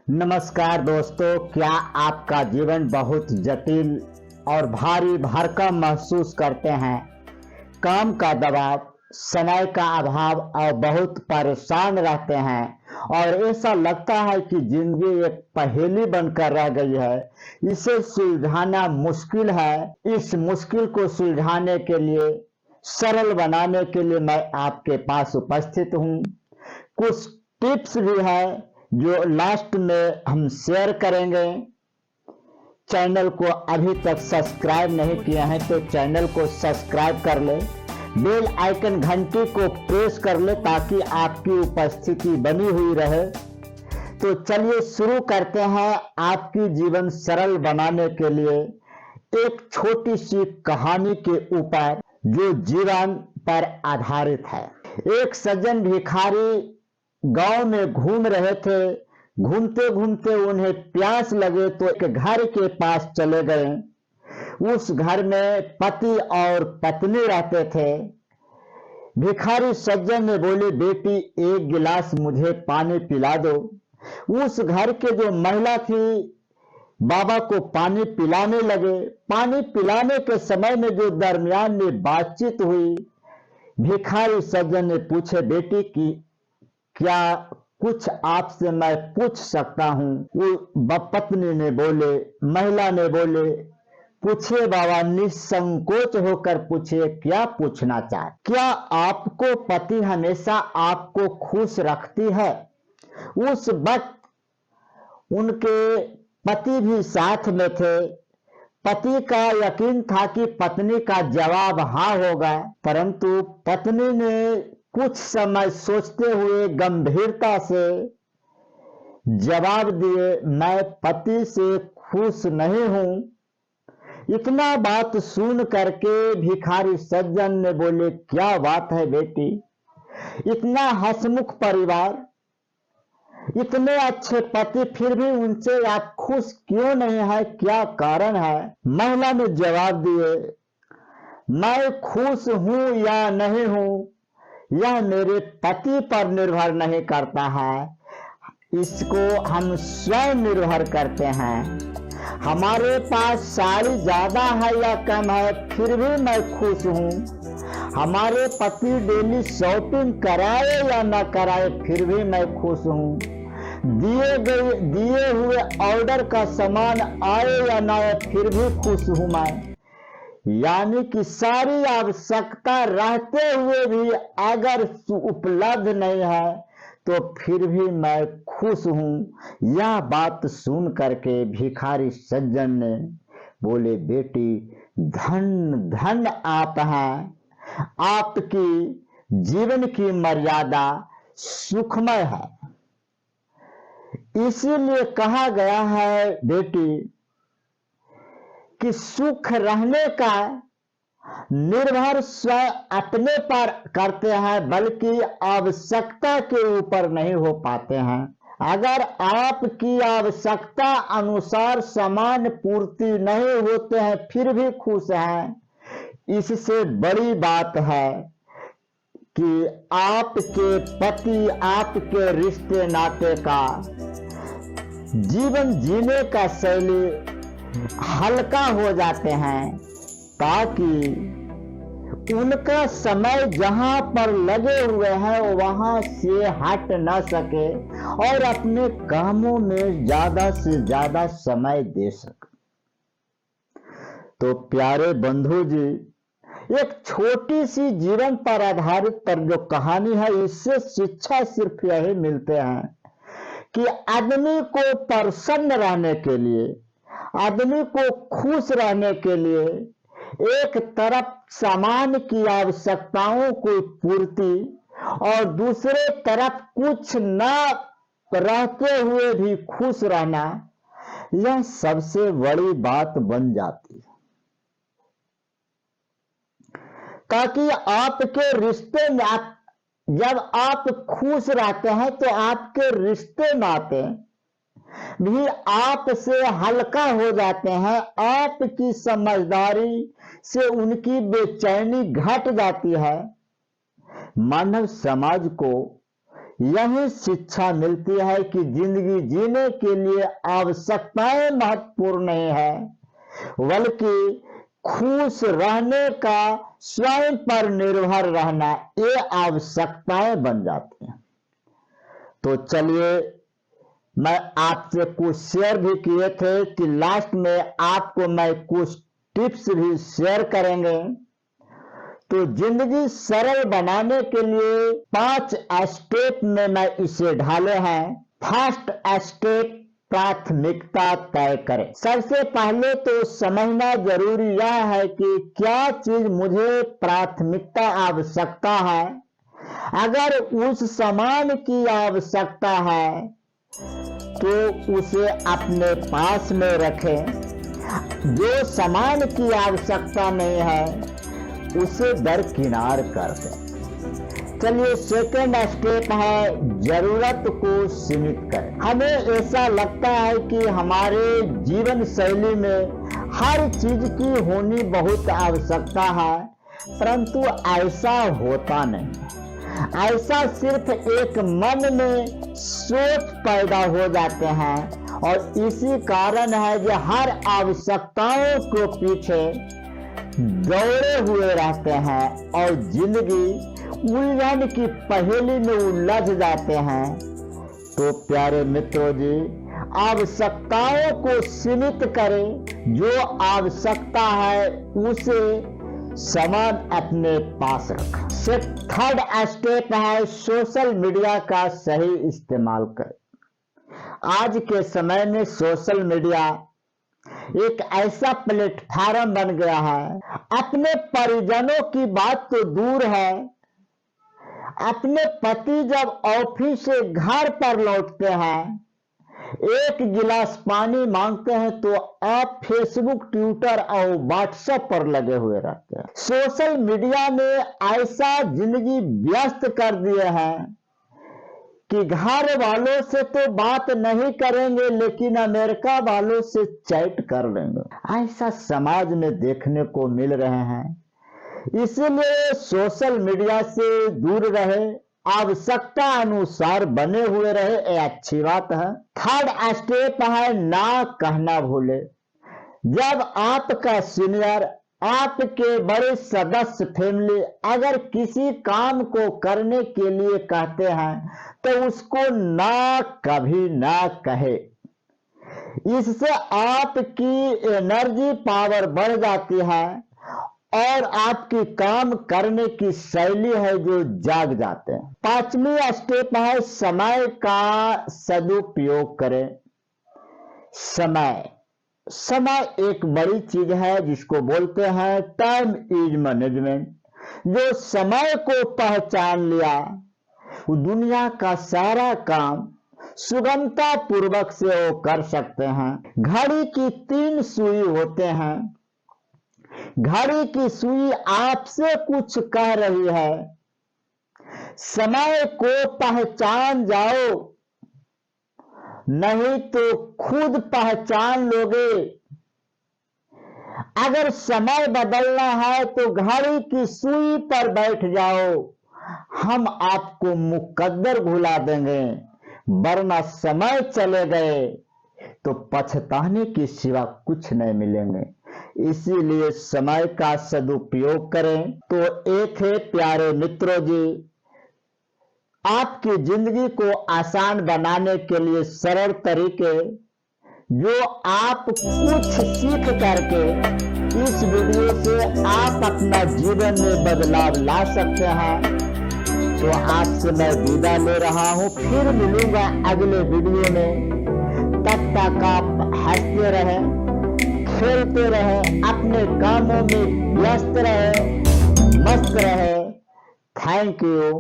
नमस्कार दोस्तों, क्या आपका जीवन बहुत जटिल और भारी भरकम महसूस करते हैं? काम का दबाव, समय का अभाव और बहुत परेशान रहते हैं और ऐसा लगता है कि जिंदगी एक पहेली बनकर रह गई है। इसे सुलझाना मुश्किल है। इस मुश्किल को सुलझाने के लिए, सरल बनाने के लिए मैं आपके पास उपस्थित हूँ। कुछ टिप्स भी है जो लास्ट में हम शेयर करेंगे। चैनल को अभी तक सब्सक्राइब नहीं किया है तो चैनल को सब्सक्राइब कर ले, बेल आइकन घंटी को प्रेस कर ले ताकि आपकी उपस्थिति बनी हुई रहे। तो चलिए शुरू करते हैं। आपकी जीवन सरल बनाने के लिए एक छोटी सी कहानी के ऊपर जो जीवन पर आधारित है। एक सज्जन भिखारी गांव में घूम रहे थे। घूमते घूमते उन्हें प्यास लगे तो एक घर के पास चले गए। उस घर में पति और पत्नी रहते थे। भिखारी सज्जन ने बोले, बेटी एक गिलास मुझे पानी पिला दो। उस घर के जो महिला थी बाबा को पानी पिलाने लगे। पानी पिलाने के समय में जो दरमियान में बातचीत हुई, भिखारी सज्जन ने पूछे, बेटी की क्या कुछ आपसे मैं पूछ सकता हूँ? वो पत्नी ने बोले, महिला ने बोले, पूछिए बाबा, निसंकोच होकर पूछिए, क्या पूछना चाहते? क्या आपको पति हमेशा आपको खुश रखती है? उस वक्त उनके पति भी साथ में थे। पति का यकीन था कि पत्नी का जवाब हाँ होगा, परंतु पत्नी ने कुछ समय सोचते हुए गंभीरता से जवाब दिए, मैं पति से खुश नहीं हूं। इतना बात सुन करके भिखारी सज्जन ने बोले, क्या बात है बेटी, इतना हंसमुख परिवार, इतने अच्छे पति, फिर भी उनसे आप खुश क्यों नहीं है? क्या कारण है? महिला ने जवाब दिए, मैं खुश हूं या नहीं हूं यह मेरे पति पर निर्भर नहीं करता है, इसको हम स्वयं निर्भर करते हैं। हमारे पास साड़ी ज्यादा है या कम है, फिर भी मैं खुश हूँ। हमारे पति डेली शॉपिंग कराए या न कराए, फिर भी मैं खुश हूँ। दिए हुए ऑर्डर का सामान आए या न आए, फिर भी खुश हूँ मैं। यानी कि सारी आवश्यकता रहते हुए भी अगर उपलब्ध नहीं है तो फिर भी मैं खुश हूं। यह बात सुन करके भिखारी सज्जन ने बोले, बेटी धन धन आप हैं, आपकी जीवन की मर्यादा सुखमय है। इसीलिए कहा गया है बेटी कि सुख रहने का निर्भर स्वयं अपने पर करते हैं, बल्कि आवश्यकता के ऊपर नहीं हो पाते हैं। अगर आपकी आवश्यकता अनुसार सामान पूर्ति नहीं होते हैं फिर भी खुश हैं, इससे बड़ी बात है कि आपके पति आपके रिश्ते नाते का जीवन जीने का शैली हल्का हो जाते हैं, ताकि उनका समय जहां पर लगे हुए हैं वहां से हट न सके और अपने कामों में ज्यादा से ज्यादा समय दे सके। तो प्यारे बंधु जी, एक छोटी सी जीवन पर आधारित पर जो कहानी है, इससे शिक्षा सिर्फ यही मिलते हैं कि आदमी को प्रसन्न रहने के लिए, आदमी को खुश रहने के लिए एक तरफ सामान की आवश्यकताओं को पूर्ति और दूसरे तरफ कुछ न रहते हुए भी खुश रहना, यह सबसे बड़ी बात बन जाती है। ताकि आपके रिश्ते में जब आप खुश रहते हैं तो आपके रिश्ते नाते भी आपसे हल्का हो जाते हैं। आपकी समझदारी से उनकी बेचैनी घट जाती है। मानव समाज को यही शिक्षा मिलती है कि जिंदगी जीने के लिए आवश्यकताएं महत्वपूर्ण नहीं है, बल्कि खुश रहने का स्वयं पर निर्भर रहना ये आवश्यकताएं बन जाती हैं। तो चलिए, मैं आपसे कुछ शेयर भी किए थे कि लास्ट में आपको मैं कुछ टिप्स भी शेयर करेंगे। तो जिंदगी सरल बनाने के लिए 5 स्टेप में मैं इसे ढाले हैं। फर्स्ट स्टेप, प्राथमिकता तय करें। सबसे पहले तो समझना जरूरी यह है कि क्या चीज मुझे प्राथमिकता आवश्यकता है। अगर उस सामान की आवश्यकता है तो उसे अपने पास में रखें। जो सामान की आवश्यकता नहीं है उसे दरकिनार कर दें। चलिए, सेकंड स्टेप है जरूरत को सीमित करें। हमें ऐसा लगता है कि हमारे जीवन शैली में हर चीज की होनी बहुत आवश्यकता है, परंतु ऐसा होता नहीं। ऐसा सिर्फ एक मन में सोच पैदा हो जाते हैं और इसी कारण है जो हर आवश्यकताओं को पीछे दौड़े हुए रहते हैं और जिंदगी उलझन की पहेली में उलझ जाते हैं। तो प्यारे मित्रों जी, आवश्यकताओं को सीमित करें। जो आवश्यकता है उसे सामान अपने पास रखें। थर्ड स्टेप है सोशल मीडिया का सही इस्तेमाल करें। आज के समय में सोशल मीडिया एक ऐसा प्लेटफॉर्म बन गया है, अपने परिजनों की बात तो दूर है, अपने पति जब ऑफिस से घर पर लौटते हैं, एक गिलास पानी मांगते हैं तो आप फेसबुक, ट्विटर और व्हाट्सएप पर लगे हुए रहते हैं। सोशल मीडिया ने ऐसा जिंदगी व्यस्त कर दिए हैं कि घर वालों से तो बात नहीं करेंगे लेकिन अमेरिका वालों से चैट कर लेंगे। ऐसा समाज में देखने को मिल रहे हैं। इसलिए सोशल मीडिया से दूर रहे, आवश्यकता अनुसार बने हुए रहे, ये अच्छी बात है। थर्ड स्टेप है ना कहना भूले। जब आपका सीनियर, आपके बड़े सदस्य फैमिली अगर किसी काम को करने के लिए कहते हैं तो उसको ना कभी ना कहे। इससे आपकी एनर्जी पावर बढ़ जाती है और आपकी काम करने की शैली है जो जाग जाते हैं। 5वीं स्टेप है समय का सदुपयोग करें। समय एक बड़ी चीज है जिसको बोलते हैं टाइम इज मैनेजमेंट। जो समय को पहचान लिया वो दुनिया का सारा काम सुगमता पूर्वक से वो कर सकते हैं। घड़ी की 3 सुई होते हैं। घड़ी की सुई आपसे कुछ कह रही है। समय को पहचान जाओ, नहीं तो खुद पहचान लोगे। अगर समय बदलना है तो घड़ी की सुई पर बैठ जाओ, हम आपको मुकद्दर भुला देंगे, वरना समय चले गए तो पछताने के सिवा कुछ नहीं मिलेंगे। इसीलिए समय का सदुपयोग करें। तो एक है प्यारे मित्रों जी, आपकी जिंदगी को आसान बनाने के लिए सरल तरीके जो आप कुछ सीख करके इस वीडियो से आप अपना जीवन में बदलाव ला सकते हैं। तो आज से मैं विदा ले रहा हूं, फिर मिलूंगा अगले वीडियो में। तब तक आप हंसते रहें, खेलते रहें, अपने कामों में व्यस्त रहें, मस्त रहें। Thank you.